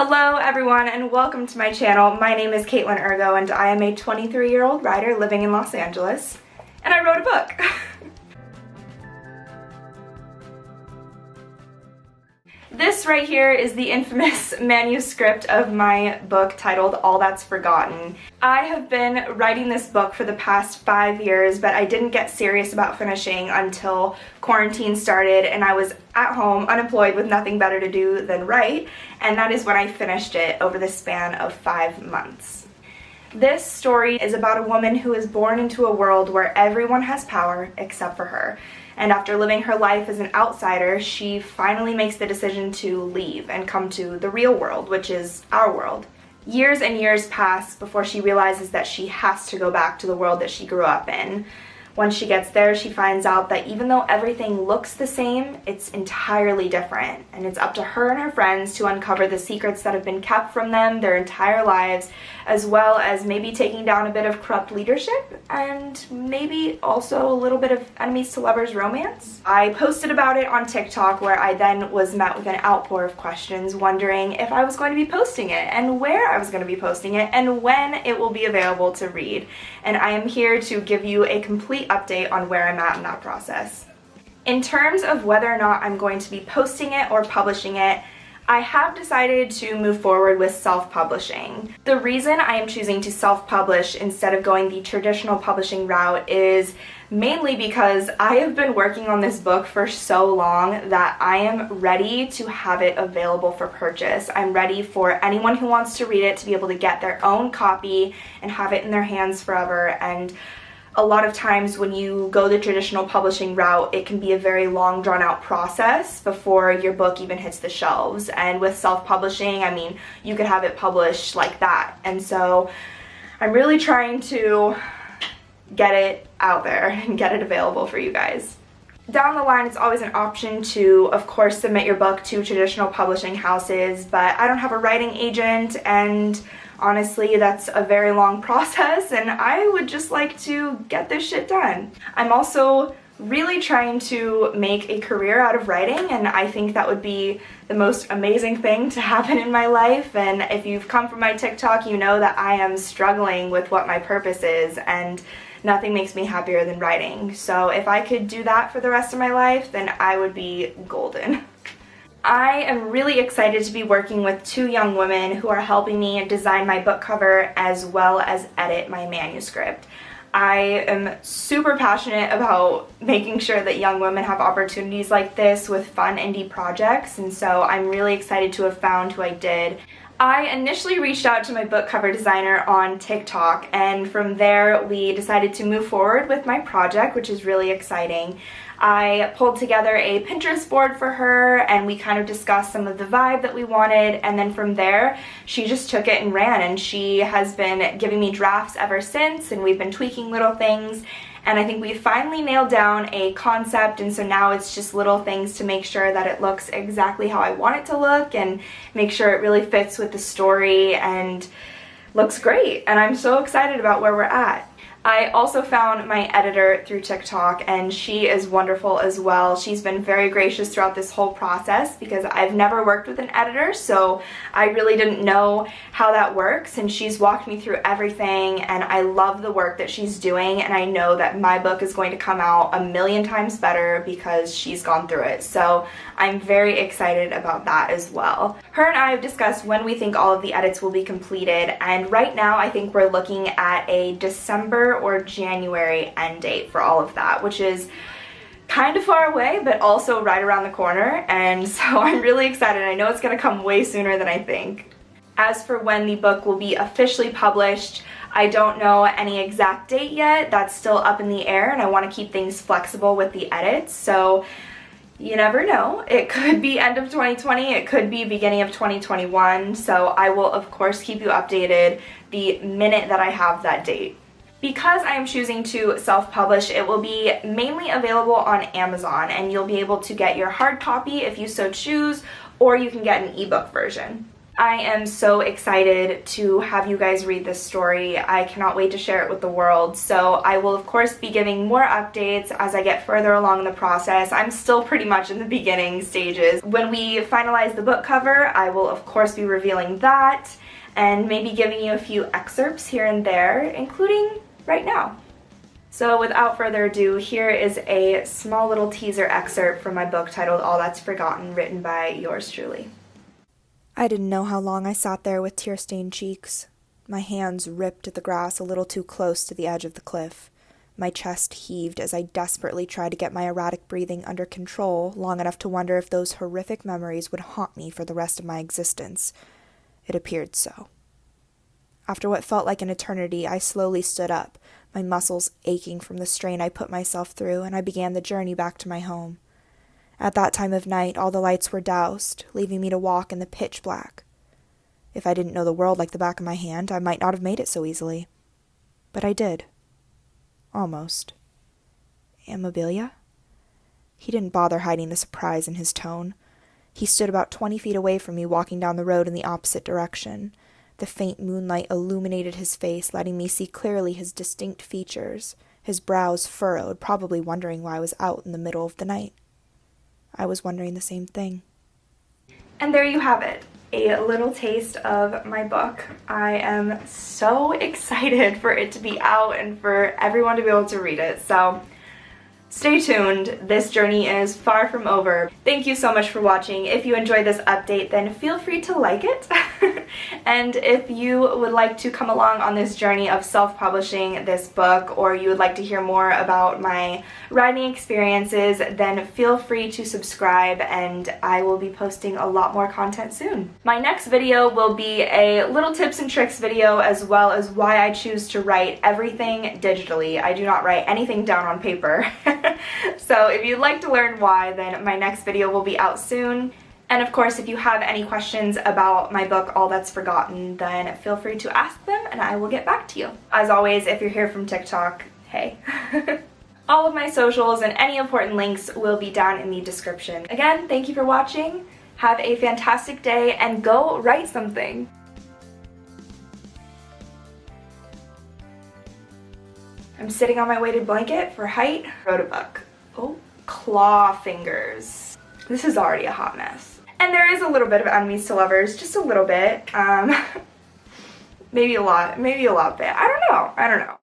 Hello everyone and welcome to my channel. My name is Katelin Urgo and I am a 23-year-old writer living in Los Angeles, and I wrote a book. This right here is the infamous manuscript of my book titled All That's Forgotten. I have been writing this book for the past 5 years, but I didn't get serious about finishing until quarantine started and I was at home unemployed with nothing better to do than write, and that is when I finished it over the span of 5 months. This story is about a woman who is born into a world where everyone has power except for her. And after living her life as an outsider, she finally makes the decision to leave and come to the real world, which is our world. Years and years pass before she realizes that she has to go back to the world that she grew up in. Once she gets there, she finds out that even though everything looks the same, it's entirely different. And it's up to her and her friends to uncover the secrets that have been kept from them their entire lives, as well as maybe taking down a bit of corrupt leadership and maybe also a little bit of enemies to lovers romance. I posted about it on TikTok, where I then was met with an outpour of questions wondering if I was going to be posting it and where I was going to be posting it and when it will be available to read. And I am here to give you a complete update on where I'm at in that process. In terms of whether or not I'm going to be posting it or publishing it, I have decided to move forward with self-publishing. The reason I am choosing to self-publish instead of going the traditional publishing route is mainly because I have been working on this book for so long that I am ready to have it available for purchase. I'm ready for anyone who wants to read it to be able to get their own copy and have it in their hands forever. And a lot of times when you go the traditional publishing route, it can be a very long, drawn-out process before your book even hits the shelves. And with self-publishing, I mean, you could have it published like that. And so I'm really trying to get it out there and get it available for you guys. Down the line, it's always an option to, of course, submit your book to traditional publishing houses, but I don't have a writing agent, and honestly, that's a very long process, and I would just like to get this shit done. I'm also really trying to make a career out of writing, and I think that would be the most amazing thing to happen in my life. And if you've come from my TikTok, you know that I am struggling with what my purpose is, and nothing makes me happier than writing. So if I could do that for the rest of my life, then I would be golden. I am really excited to be working with 2 young women who are helping me design my book cover as well as edit my manuscript. I am super passionate about making sure that young women have opportunities like this with fun indie projects, and so I'm really excited to have found who I did. I initially reached out to my book cover designer on TikTok, and from there we decided to move forward with my project, which is really exciting. I pulled together a Pinterest board for her and we kind of discussed some of the vibe that we wanted, and then from there she just took it and ran, and she has been giving me drafts ever since, and we've been tweaking little things, and I think we finally nailed down a concept, and so now it's just little things to make sure that it looks exactly how I want it to look and make sure it really fits with the story and looks great, and I'm so excited about where we're at. I also found my editor through TikTok, and she is wonderful as well. She's been very gracious throughout this whole process because I've never worked with an editor, so I really didn't know how that works, and she's walked me through everything, and I love the work that she's doing, and I know that my book is going to come out a million times better because she's gone through it. So I'm very excited about that as well. Her and I have discussed when we think all of the edits will be completed, and right now I think we're looking at a December or January end date for all of that, which is kind of far away but also right around the corner, and so I'm really excited. I know it's going to come way sooner than I think. As for when the book will be officially published, I don't know any exact date yet. That's still up in the air, and I want to keep things flexible with the edits, so you never know. It could be end of 2020, it could be beginning of 2021, so I will of course keep you updated the minute that I have that date. Because I am choosing to self-publish, it will be mainly available on Amazon, and you'll be able to get your hard copy if you so choose, or you can get an ebook version. I am so excited to have you guys read this story. I cannot wait to share it with the world. So I will of course be giving more updates as I get further along in the process. I'm still pretty much in the beginning stages. When we finalize the book cover, I will of course be revealing that and maybe giving you a few excerpts here and there, including right now. So without further ado, here is a small little teaser excerpt from my book titled All That's Forgotten, written by yours truly. I didn't know how long I sat there with tear-stained cheeks. My hands ripped at the grass a little too close to the edge of the cliff. My chest heaved as I desperately tried to get my erratic breathing under control long enough to wonder if those horrific memories would haunt me for the rest of my existence. It appeared so. After what felt like an eternity, I slowly stood up, my muscles aching from the strain I put myself through, and I began the journey back to my home. At that time of night, all the lights were doused, leaving me to walk in the pitch black. If I didn't know the world like the back of my hand, I might not have made it so easily. But I did. Almost. Amabilia? He didn't bother hiding the surprise in his tone. He stood about 20 feet away from me, walking down the road in the opposite direction. The faint moonlight illuminated his face, letting me see clearly his distinct features, his brows furrowed, probably wondering why I was out in the middle of the night. I was wondering the same thing. And there you have it, a little taste of my book. I am so excited for it to be out and for everyone to be able to read it. So stay tuned. This journey is far from over. Thank you so much for watching. If you enjoyed this update, then feel free to like it. And if you would like to come along on this journey of self-publishing this book, or you would like to hear more about my writing experiences, then feel free to subscribe and I will be posting a lot more content soon. My next video will be a little tips and tricks video, as well as why I choose to write everything digitally. I do not write anything down on paper. So if you'd like to learn why, then my next video will be out soon. And of course, if you have any questions about my book, All That's Forgotten, then feel free to ask them and I will get back to you. As always, if you're here from TikTok, hey. All of my socials and any important links will be down in the description. Again, thank you for watching. Have a fantastic day and go write something. I'm sitting on my weighted blanket for height. Wrote a book. Oh, claw fingers. This is already a hot mess. And there is a little bit of enemies to lovers, just a little bit. Maybe a lot bit. I don't know.